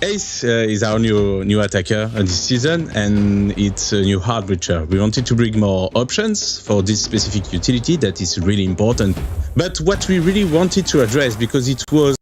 Ace is our new attacker this season, and it's a new hard breacher. We wanted to bring more options for this specific utility that is really important. But what we really wanted to address, because it was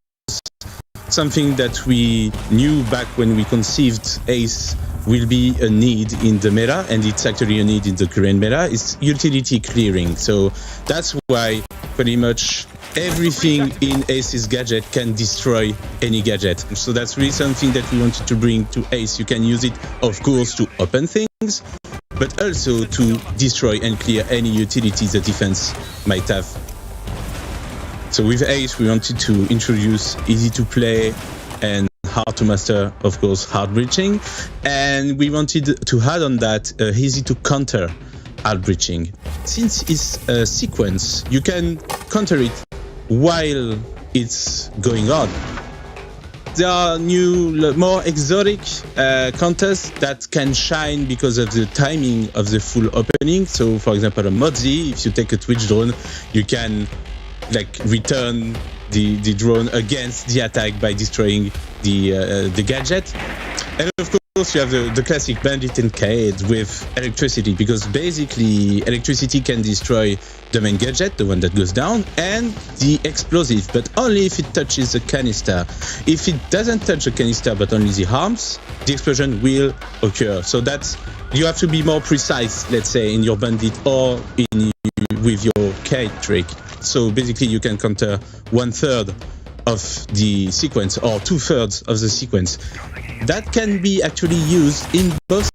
something that we knew back when we conceived Ace will be a need in the meta, and it's actually a need in the current meta, is utility clearing. So that's why pretty much everything in Ace's gadget can destroy any gadget. So that's really something that we wanted to bring to Ace. You can use it, of course, to open things, but also to destroy and clear any utility the defense might have. So with Ace, we wanted to introduce easy to play and hard to master, of course, hard breaching. And we wanted to add on that easy to counter hard breaching. Since it's a sequence, you can counter it while it's going on. There are new, more exotic counters that can shine because of the timing of the full opening. So, for example, a Mozzie, if you take a Twitch drone, you can return the drone against the attack by destroying the gadget. And of course, you have the classic Bandit and Cade with electricity, because basically electricity can destroy the main gadget, the one that goes down, and the explosive, but only if it touches the canister. If it doesn't touch the canister but only the arms, the explosion will occur. So that's, you have to be more precise, let's say, in your Bandit or with your Cade trick. So basically you can counter 1/3 of the sequence or 2/3 of the sequence. That can be actually used in both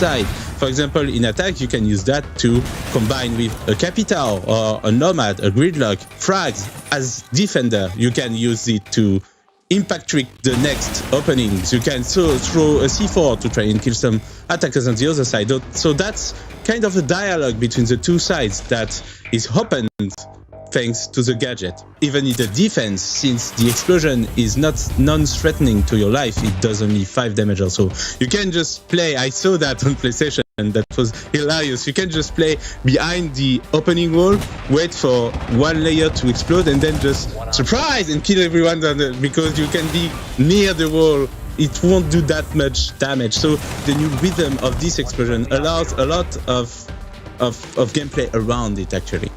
sides. For example, in attack, you can use that to combine with a Capital or a Nomad, a Gridlock, frags. As defender, you can use it to impact trick the next openings. You can throw a C4 to try and kill some attackers on the other side. So that's kind of a dialogue between the two sides that is opened thanks to the gadget. Even in the defense, since the explosion is not non-threatening to your life, it does only 5 damage or so. You can just play, I saw that on PlayStation, that was hilarious. You can just play behind the opening wall, wait for one layer to explode, and then just surprise and kill everyone because you can be near the wall. It won't do that much damage. So the new rhythm of this explosion allows a lot of gameplay around it, actually.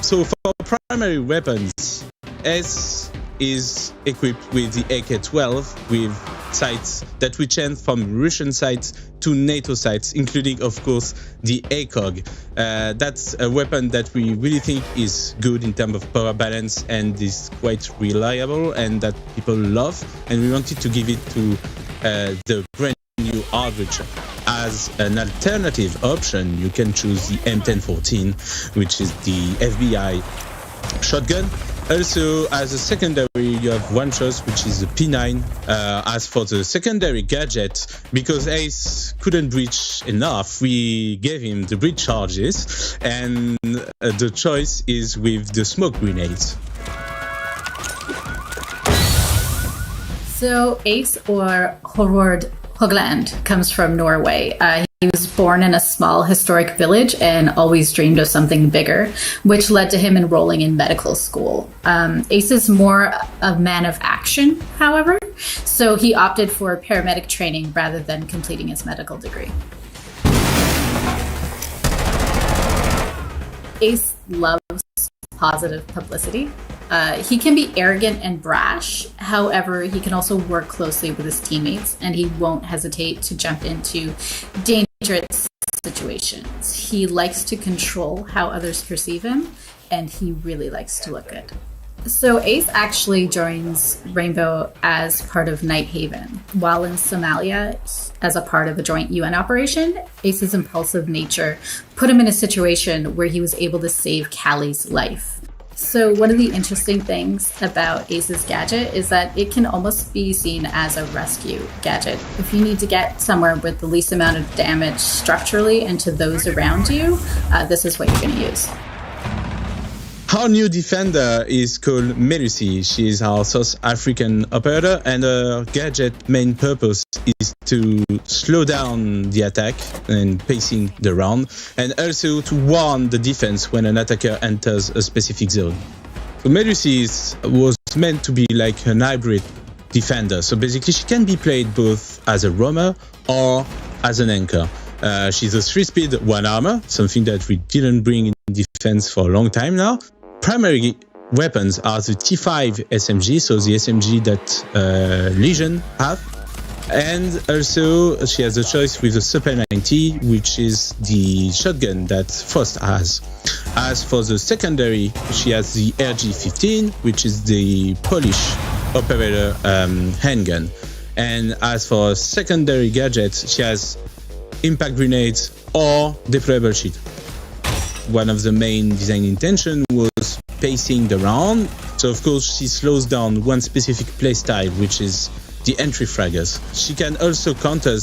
So for primary weapons, S is equipped with the AK-12 with sights that we change from Russian sights to NATO sights, including, of course, the ACOG. That's a weapon that we really think is good in terms of power balance and is quite reliable and that people love. And we wanted to give it to the brand new Archer. As an alternative option, you can choose the M1014, which is the FBI shotgun. Also, as a secondary, you have one choice, which is the P9. As for the secondary gadget, because Ace couldn't breach enough, we gave him the breach charges, and the choice is with the smoke grenades. So Ace, or Horord Hogland, comes from Norway. He was born in a small historic village and always dreamed of something bigger, which led to him enrolling in medical school. Ace is more a man of action, however, so he opted for paramedic training rather than completing his medical degree. Ace loves positive publicity. He can be arrogant and brash. However, he can also work closely with his teammates, and he won't hesitate to jump into dangerous situations. He likes to control how others perceive him, and he really likes to look good. So Ace actually joins Rainbow as part of Night Haven. While in Somalia, as a part of a joint UN operation, Ace's impulsive nature put him in a situation where he was able to save Callie's life. So one of the interesting things about Ace's gadget is that it can almost be seen as a rescue gadget. If you need to get somewhere with the least amount of damage structurally and to those around you, this is what you're going to use. Our new defender is called Melusi. She is our South African operator, and her gadget main purpose is to slow down the attack and pacing the round, and also to warn the defense when an attacker enters a specific zone. So Melusi was meant to be like an hybrid defender. So basically, she can be played both as a roamer or as an anchor. She's a 3-speed, 1 armor, something that we didn't bring in defense for a long time now. Primary weapons are the T5 SMG, so the SMG that Legion have. And also, she has a choice with the Super 90, which is the shotgun that Frost has. As for the secondary, she has the RG-15, which is the Polish operator handgun. And as for secondary gadgets, she has impact grenades or deployable shield. One of the main design intention was pacing the round. So of course she slows down one specific playstyle, which is the entry fraggers. She can also counter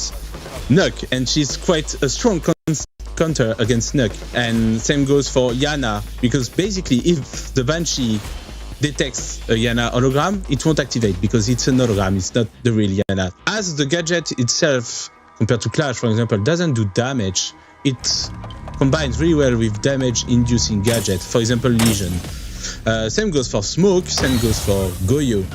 Nuke, and she's quite a strong counter against Nuke. And same goes for Yana, because basically if the Banshee detects a Yana hologram, it won't activate because it's an hologram, it's not the real Yana. As the gadget itself, compared to Clash, for example, doesn't do damage, it combines really well with damage-inducing gadget, for example, Legion. Same goes for Smoke, same goes for Goyo.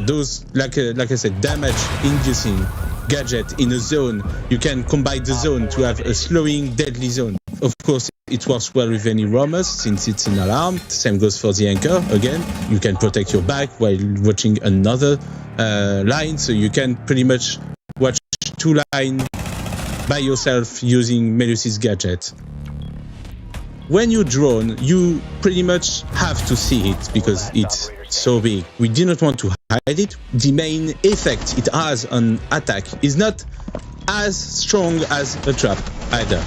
Those, like I said, damage-inducing gadget in a zone, you can combine the zone to have a slowing, deadly zone. Of course, it works well with any roamers since it's an alarm. Same goes for the anchor. Again, you can protect your back while watching another line, so you can pretty much watch 2 lines by yourself using Melusi's gadget. When you drone, you pretty much have to see it because it's so big. We do not want to hide it. The main effect it has on attack is not as strong as a trap either.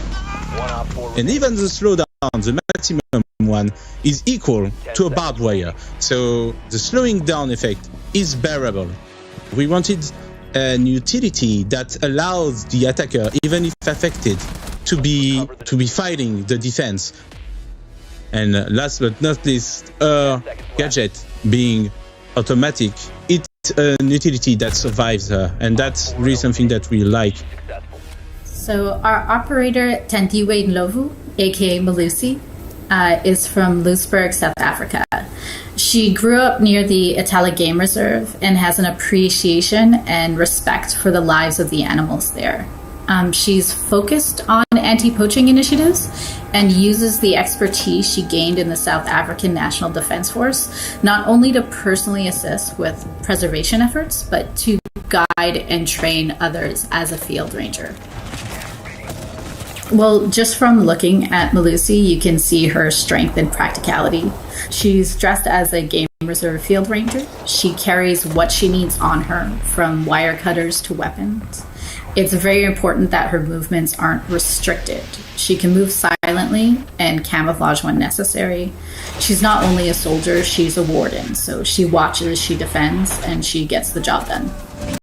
And even the slowdown, the maximum one, is equal to a barbed wire. So the slowing down effect is bearable. We wanted an utility that allows the attacker, even if affected, to be fighting the defense. And last but not least, her gadget being automatic, it's an utility that survives her, and that's really something that we like. So our operator Tandiwe Ndlovu, aka Melusi, is from Louisburg, South Africa. She grew up near the Itala Game Reserve and has an appreciation and respect for the lives of the animals there. She's focused on anti-poaching initiatives and uses the expertise she gained in the South African National Defense Force, not only to personally assist with preservation efforts, but to guide and train others as a field ranger. Well, just from looking at Melusi, you can see her strength and practicality. She's dressed as a Game Reserve field ranger. She carries what she needs on her, from wire cutters to weapons. It's very important that her movements aren't restricted. She can move silently and camouflage when necessary. She's not only a soldier, she's a warden, so she watches, she defends, and she gets the job done.